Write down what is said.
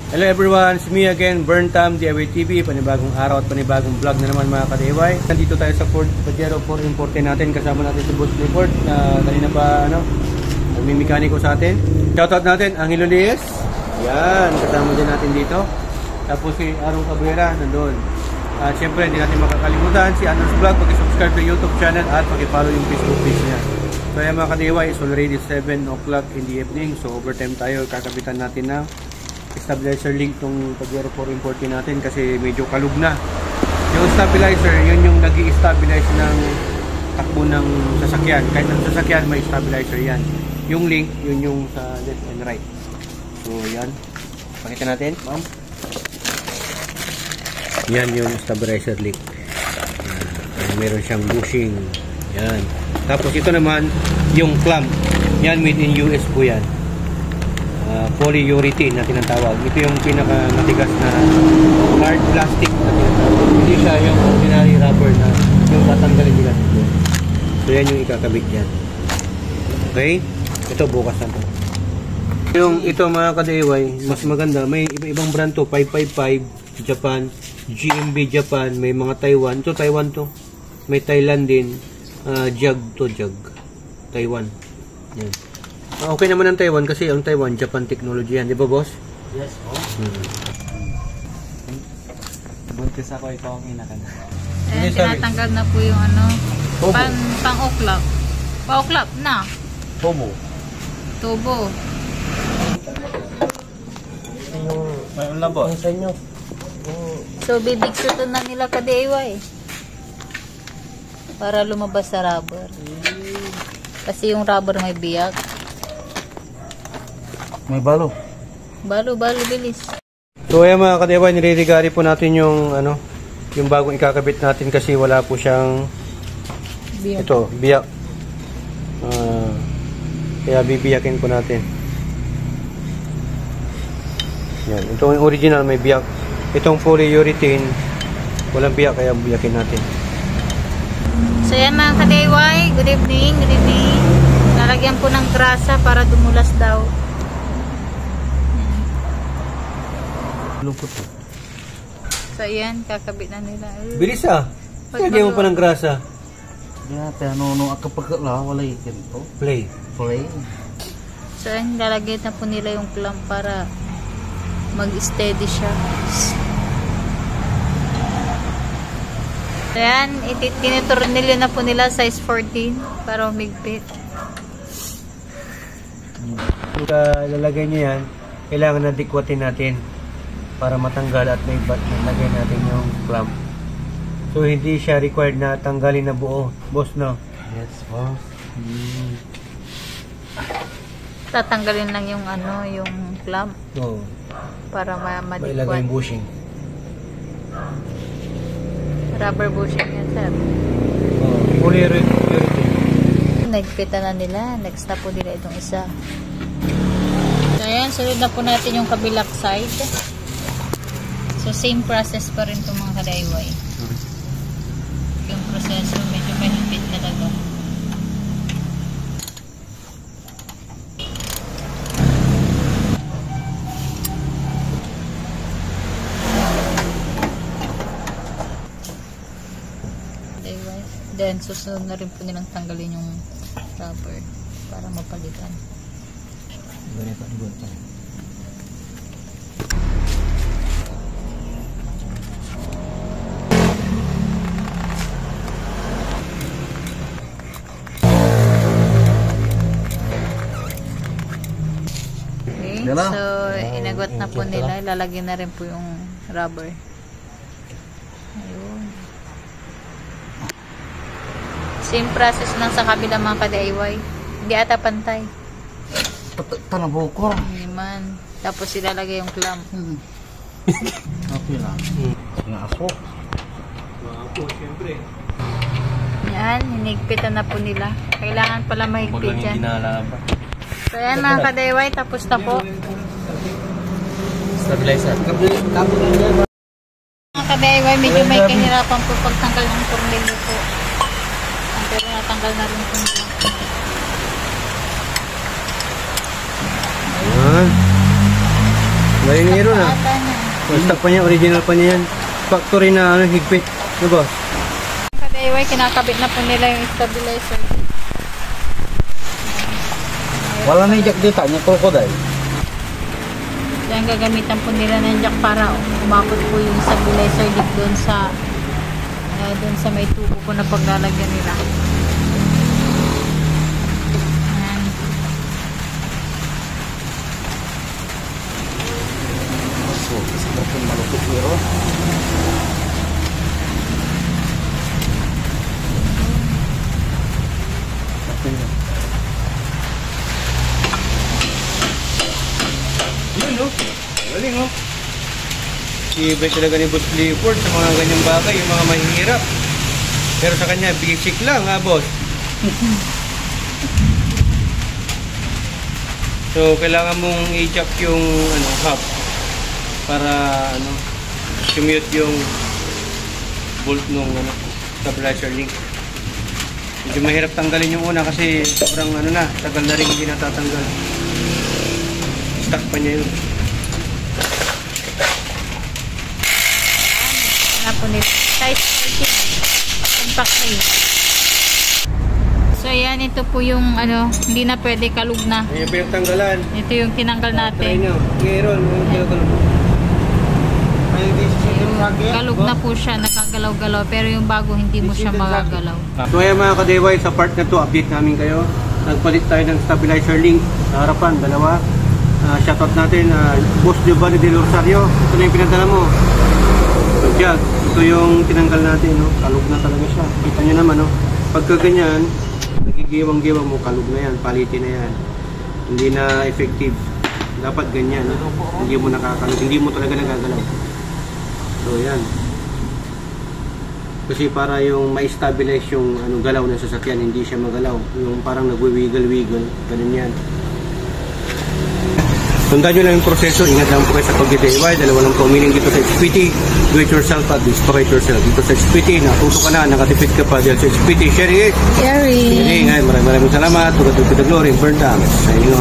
Hello everyone, it's me again, Burntam DIY TV. Panibagong araw at panibagong vlog na naman mga ka-DIY. Nandito tayo sa Pajero 440 natin. Kasama natin si Boss Clifford na kanina pa nagmi-mekaniko sa atin. Shoutout natin, Angelo Lies. Yan, kasama din natin dito. Tapos si Arong Cabrera, nandun. At syempre, hindi natin makakalimutan si Anders Vlog. Pag-subscribe to YouTube channel at pag-follow yung Facebook page niya. So yan mga ka-DIY, it's already 7 o'clock in the evening. So overtime tayo, kakabitan natin ng stabilizer link tong Pajero 440 natin kasi medyo kalug na. Yung stabilizer, yun yung nag-i-stabilize ng takbo ng sasakyan. Kahit ng sasakyan, may stabilizer yan. Yung link, yun yung sa left and right. So yan, pakita natin, ma'am. Yan yung stabilizer link. Meron siyang bushing. Yan. Tapos ito naman, yung clamp. Yan, made in US po yan. Polyurethane na tinatawag. Ito yung pinakamatigas na hard plastic na tinatawag. Hindi siya yung ordinary rubber na yung tatanggalin nila. So yan yung ikakabit yan. Okay? Ito bukas na to. Yung ito mga ka-DIY, mas maganda. May iba-ibang brand to. 555 Japan, GMB Japan, may mga Taiwan. Ito Taiwan to. May Thailand din. Jag to Jag. Taiwan. Yan. Okay naman ang Taiwan kasi ang Taiwan, Japan technology yan. Di ba, boss? Yes, boss. Buntis ako, ikaw ang inakan. Eh, tinatanggal na po yung pang-oklap. Pa-oklap na. Tubo. Mayroon lang, boss. So, bibigsutan na nila ka-DIY. Para lumabas sa rubber. Kasi yung rubber may biyak. May balo. Balo, bilis. So ayan mga ka-DIY, nire-regari po natin yung yung bagong ikakabit natin kasi wala po siyang biyak. Ito, biyak. Kaya bibiyakin po natin. Yan, ito yung original may biyak. Itong polyurethane walang biyak kaya biyakin natin. So yan mga ka-DIY, good evening. Lalagyan po ng grasa para dumulas daw. Lungkot. So ayan, kakabit na nila. Bilis lagyan mo pa ng grasa. Ya, pero kapag wala ikinto. Play. So ayan, lalagyan na po nila yung clamp para mag-steady siya. So ayan, tinitornilyo na po nila size 14 para umigpit. Lalagay nyo yan, kailangan na dikwatin natin para matanggal at may lagay natin yung clamp. So hindi siya required na tanggalin na buo, boss, no? Yes, boss. Tatanggalin lang yung yung clamp para may lagay yung bushing. Rubber bushing yan, sir. Polyurethane. Nagpita na nila. Next na po nila itong isa. So ayan, sunod na po natin yung kabilang side. So same process pa rin itong mga ka-DIY. Yung proseso medyo mahigpit talaga. Then, susunod na rin po nilang tanggalin yung rubber para mapalitan. Okay, so inagwat na po nila. Ilalagay na rin po yung rubber. Ayun. Same process lang sa kabila mga ka-DIY. Hindi ata pantay. Tanabo ko. Hindi man. Tapos ilalagay yung clamp. Okay lang. Aso, siyempre. Yan, hinigpitan na po nila. Kailangan pala mahigpit yan. So yan mga ka-DIY, tapos na po. Stabilizer. Mga ka-DIY, medyo may kahirapan po pagtanggal ng tornilyo po. Pero natanggal na rin po nila. Ayan. Balinero na. Ata niya. Full stock pa niya, original pa niya yan. Factory na ano, higpit. Ano boss? Ka-DIY, kinakabit na po nila yung stabilizer. Wala na ijak dito, niya crocodile. Yan gagamitan po nila ng jack para umakot po yung stabilizer dip doon sa may tubo po na paglalagyan nila. Ayan. So, sarap yung malupit pero. Yun, no? Galing, no? Ibig talaga ni Boss Clifford sa mga ganyang bagay, yung mga mahihirap. Pero sa kanya, basic lang, ha, boss? So, kailangan mong i-jack yung hub para commute yung bolt nung stabilizer link. Medyo mahirap tanggalin yung una kasi sobrang tagal na rin hindi natatanggal. Stuck pa niya yun. Ayan po nila. Size 14. Compact na yun. So, ayan, ito po yung hindi na pwede kalug na. Ayan pa yung tanggalan. Ito yung tinanggal Try natin. nyo. Ngayon, Kalug na po siya, nakagalaw-galaw. Pero yung bago, hindi mo siya magagalaw. So ayan mga ka-DIY, sa part na to, update namin kayo. Nagpalit tayo ng stabilizer link sa harapan, dalawa. Shoutout natin, Boss Giovanni Del Rosario. Ito na yung pinadala mo. So, Jack, ito yung tinanggal natin, no? Kalug na talaga siya. Kita nyo naman, no? Pagka ganyan, nagigiwang-giwang mo, kalug na yan, palitin na yan. Hindi na effective. Dapat ganyan, no? Hindi mo nakakalug, hindi mo talaga nagagalaw. So yan. Kasi para yung ma-stabilize yung galaw ng sasakyan, hindi siya magalaw. Yung parang nagwi-wiggle-wiggle, ganun yan. Sundan nyo lang yung proseso, ingat lang po kayo sa pag-DIY, dahil walang promining dito sa HPT. Do it yourself at destroy it yourself. Dito sa HPT, natuto ka na, nakatipid ka pa dahil sa HPT. Sharing it! Sharing! Maraming salamat. Tugat-tugat glory, burn down. Sa inyo.